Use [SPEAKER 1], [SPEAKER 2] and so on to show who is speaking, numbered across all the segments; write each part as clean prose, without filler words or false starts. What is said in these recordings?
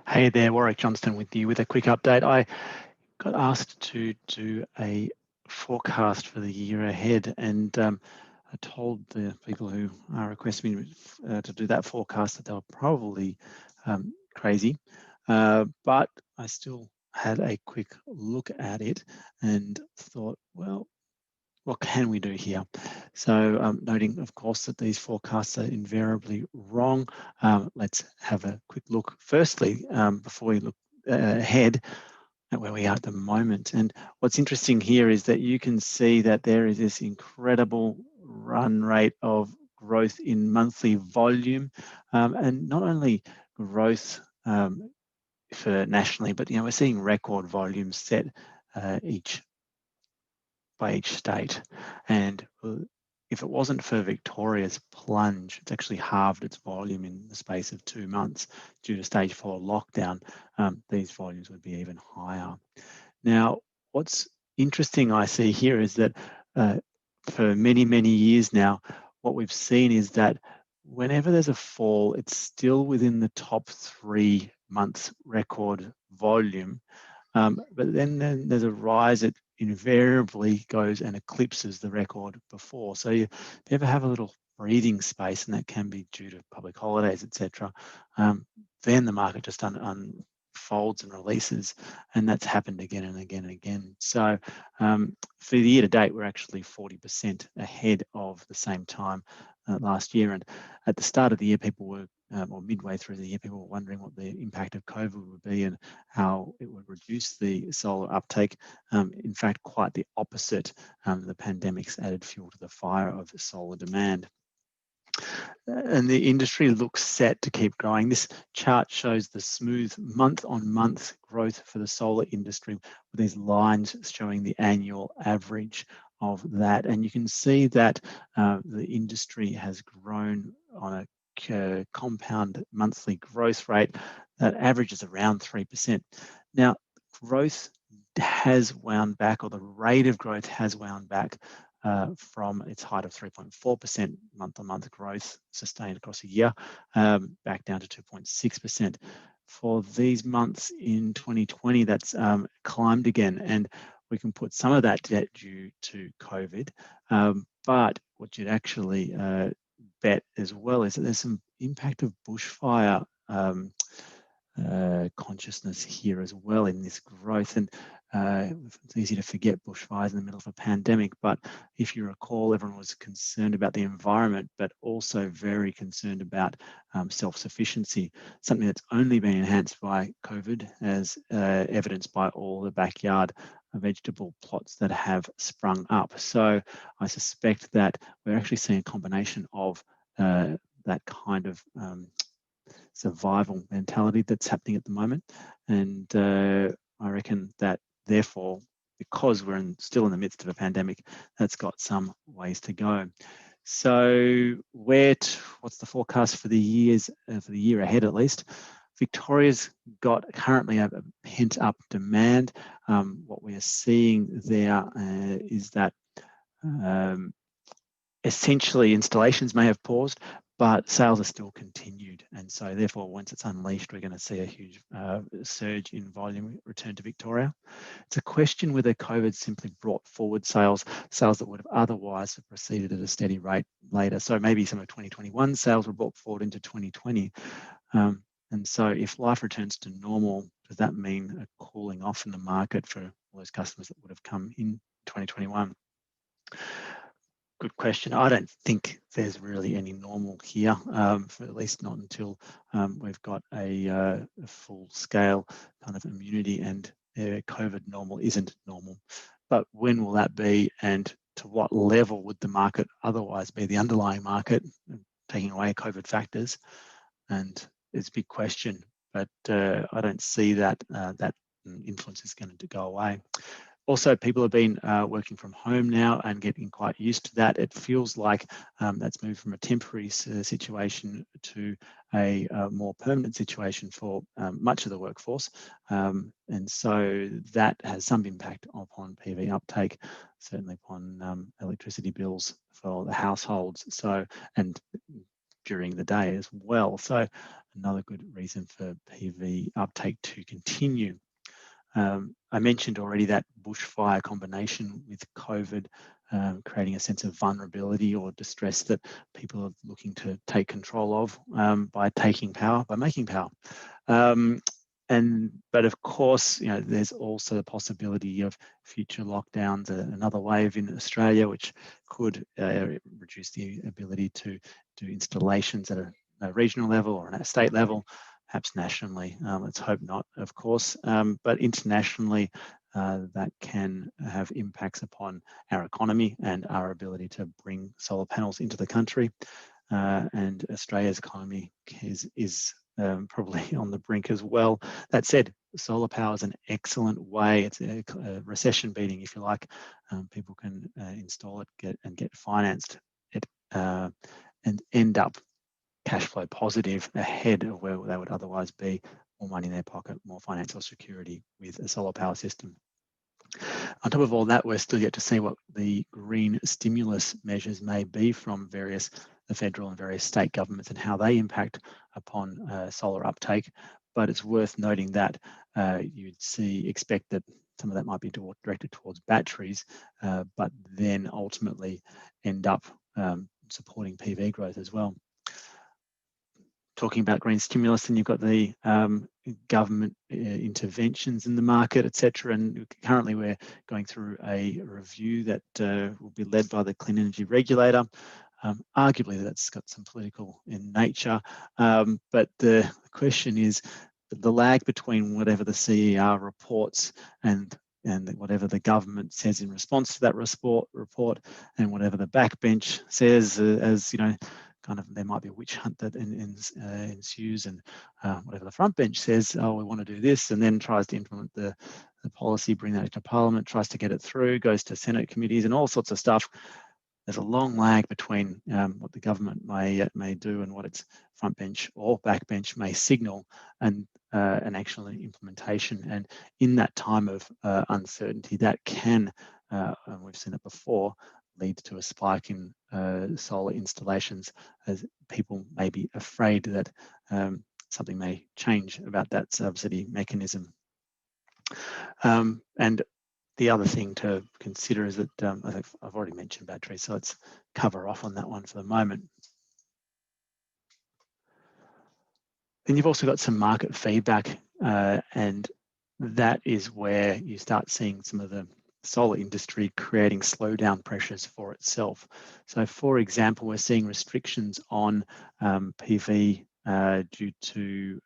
[SPEAKER 1] Hey there, Warwick Johnston with you with a quick update. I got asked to do a forecast for the year ahead, and I told the people who are requesting me to do that forecast that they were probably crazy, but I still had a quick look at it and thought, well, what can we do here? So noting, of course, that these forecasts are invariably wrong, let's have a quick look firstly, before we look ahead, at where we are at the moment. And what's interesting here is that you can see that there is this incredible run rate of growth in monthly volume, and not only growth for nationally, but we're seeing record volumes set by each state. And if it wasn't for Victoria's plunge, it's actually halved its volume in the space of 2 months due to stage 4 lockdown. These volumes would be even higher. Now, what's interesting I see here is that for many, many years now, what we've seen is that whenever there's a fall, it's still within the top 3 months record volume. But then there's a rise that invariably goes and eclipses the record before. So you ever have a little breathing space, and that can be due to public holidays, etc., then the market just unfolds and releases, and that's happened again and again and again. So for the year to date, we're actually 40% ahead of the same time last year. And at the start of the year, people were or midway through the year, people were wondering what the impact of COVID would be and how it would reduce the solar uptake. In fact, quite the opposite. The pandemic's added fuel to the fire of solar demand. And the industry looks set to keep growing. This chart shows the smooth month-on-month growth for the solar industry, with these lines showing the annual average of that. And you can see that the industry has grown on a compound monthly growth rate that averages around 3%. Now, growth has wound back, or the rate of growth has wound back from its height of 3.4% month-on-month growth sustained across a year, back down to 2.6%. For these months in 2020, that's climbed again, and we can put some of that due to COVID, but what you'd actually bet as well is that there's some impact of bushfire consciousness here as well in this growth. And it's easy to forget bushfires in the middle of a pandemic, but if you recall, everyone was concerned about the environment, but also very concerned about self-sufficiency, something that's only been enhanced by COVID, as evidenced by all the backyard vegetable plots that have sprung up. So I suspect that we're actually seeing a combination of that kind of survival mentality that's happening at the moment. And I reckon that therefore, because we're still in the midst of a pandemic, that's got some ways to go. So what's the forecast for the year ahead at least? Victoria's got currently a pent-up demand. What we are seeing there is that essentially installations may have paused, but sales are still continued. And so therefore, once it's unleashed, we're going to see a huge surge in volume return to Victoria. It's a question whether COVID simply brought forward sales that would have otherwise have proceeded at a steady rate later. So maybe some of 2021 sales were brought forward into 2020. And so if life returns to normal, does that mean a cooling off in the market for all those customers that would have come in 2021? Good question. I don't think there's really any normal here, for at least not until we've got a full-scale kind of immunity, and COVID normal isn't normal. But when will that be, and to what level would the market otherwise be, the underlying market, taking away COVID factors? And it's a big question, but I don't see that that influence is going to go away. Also, people have been working from home now and getting quite used to that. It feels like that's moved from a temporary situation to a more permanent situation for much of the workforce. And so that has some impact upon PV uptake, certainly upon electricity bills for the households. So, and during the day as well. So another good reason for PV uptake to continue. I mentioned already that bushfire combination with COVID, creating a sense of vulnerability or distress that people are looking to take control of by making power. But of course, there's also the possibility of future lockdowns, another wave in Australia, which could reduce the ability to do installations at a regional level or at a state level, perhaps nationally. Let's hope not, of course, but internationally, that can have impacts upon our economy and our ability to bring solar panels into the country. And Australia's economy is probably on the brink as well. That said, solar power is an excellent way. It's a recession beating, if you like. People can install it, get financed it, and end up cash flow positive ahead of where they would otherwise be. More money in their pocket, more financial security with a solar power system. On top of all that, we're still yet to see what the green stimulus measures may be from the federal and various state governments and how they impact upon solar uptake. But it's worth noting that you'd expect that some of that might be directed towards batteries, but then ultimately end up supporting PV growth as well. Talking about green stimulus, and you've got the government interventions in the market, etc. And currently we're going through a review that will be led by the Clean Energy Regulator. Arguably that's got some political in nature, but the question is the lag between whatever the CER reports and whatever the government says in response to that report and whatever the backbench says, as you know, kind of there might be a witch hunt that ensues, and whatever the front bench says, oh, we want to do this, and then tries to implement the policy, bring that into Parliament, tries to get it through, goes to Senate committees and all sorts of stuff. There's a long lag between what the government may do and what its front bench or back bench may signal, and an actual implementation. And in that time of uncertainty, that can, and we've seen it before, lead to a spike in solar installations, as people may be afraid that something may change about that subsidy mechanism. And the other thing to consider is that I think I've already mentioned batteries, so let's cover off on that one for the moment. Then you've also got some market feedback, and that is where you start seeing some of the solar industry creating slowdown pressures for itself. So for example, we're seeing restrictions on PV due to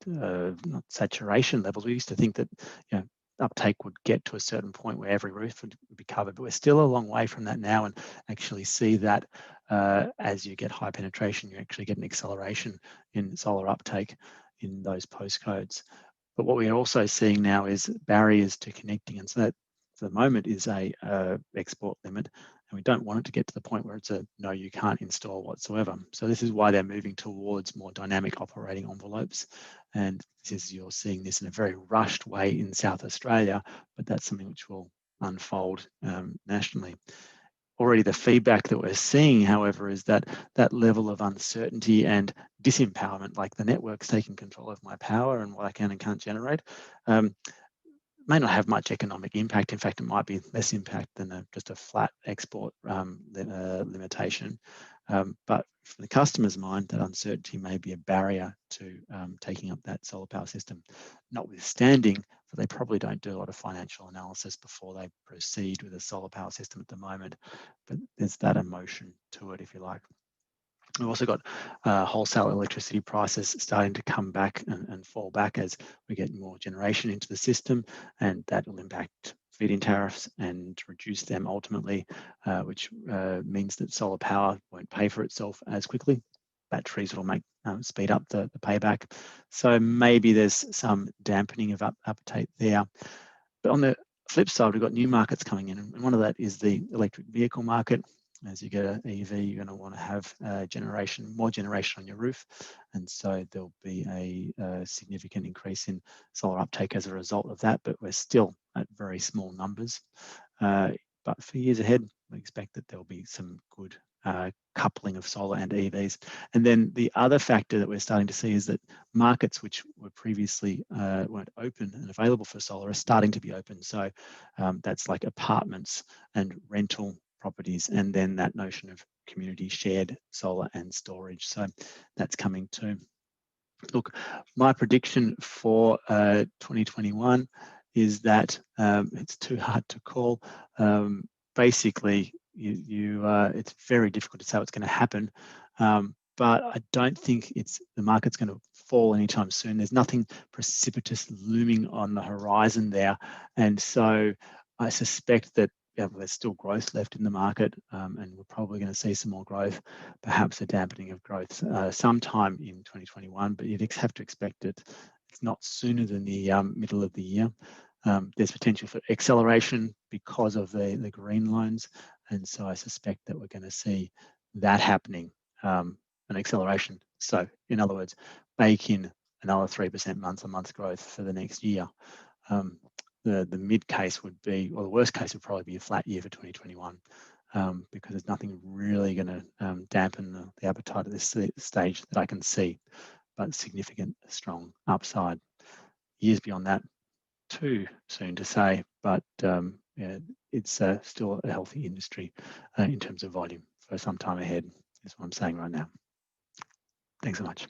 [SPEAKER 1] not saturation levels. We used to think that uptake would get to a certain point where every roof would be covered, but we're still a long way from that now, and actually see that as you get high penetration, you actually get an acceleration in solar uptake in those postcodes. But what we're also seeing now is barriers to connecting, and so that for the moment is a export limit, and we don't want it to get to the point where it's a no, you can't install whatsoever. So this is why they're moving towards more dynamic operating envelopes, and you're seeing this in a very rushed way in South Australia, but that's something which will unfold nationally. Already the feedback that we're seeing, however, is that that level of uncertainty and disempowerment, like the network's taking control of my power and what I can and can't generate, may not have much economic impact. In fact, it might be less impact than just a flat export limitation. But from the customer's mind, that uncertainty may be a barrier to taking up that solar power system, notwithstanding that they probably don't do a lot of financial analysis before they proceed with a solar power system at the moment. But there's that emotion to it, if you like. We've also got wholesale electricity prices starting to come back and fall back as we get more generation into the system, and that will impact feed-in tariffs and reduce them ultimately, which means that solar power won't pay for itself as quickly. Batteries will speed up the payback. So maybe there's some dampening of uptake there. But on the flip side, we've got new markets coming in, and one of that is the electric vehicle market. As you get an EV, you're going to want to have more generation on your roof, and so there'll be a significant increase in solar uptake as a result of that, but we're still at very small numbers. But for years ahead, we expect that there'll be some good coupling of solar and EVs. And then the other factor that we're starting to see is that markets which were previously weren't open and available for solar are starting to be open. So that's like apartments and rental properties, and then that notion of community shared solar and storage. So that's coming too. Look, my prediction for 2021 is that it's too hard to call. Basically, it's very difficult to say what's going to happen, but I don't think the market's going to fall anytime soon. There's nothing precipitous looming on the horizon there, and so I suspect that there's still growth left in the market, and we're probably going to see some more growth, perhaps a dampening of growth sometime in 2021, but you'd have to expect it. It's not sooner than the middle of the year. There's potential for acceleration because of the green loans, and so I suspect that we're going to see that happening, an acceleration. So in other words, bake in another 3% month-on-month growth for the next year. The mid case would be, or the worst case would probably be a flat year for 2021, because there's nothing really going to dampen the appetite at this stage that I can see, but significant, strong upside. Years beyond that, too soon to say, but yeah, it's still a healthy industry in terms of volume for some time ahead, is what I'm saying right now. Thanks so much.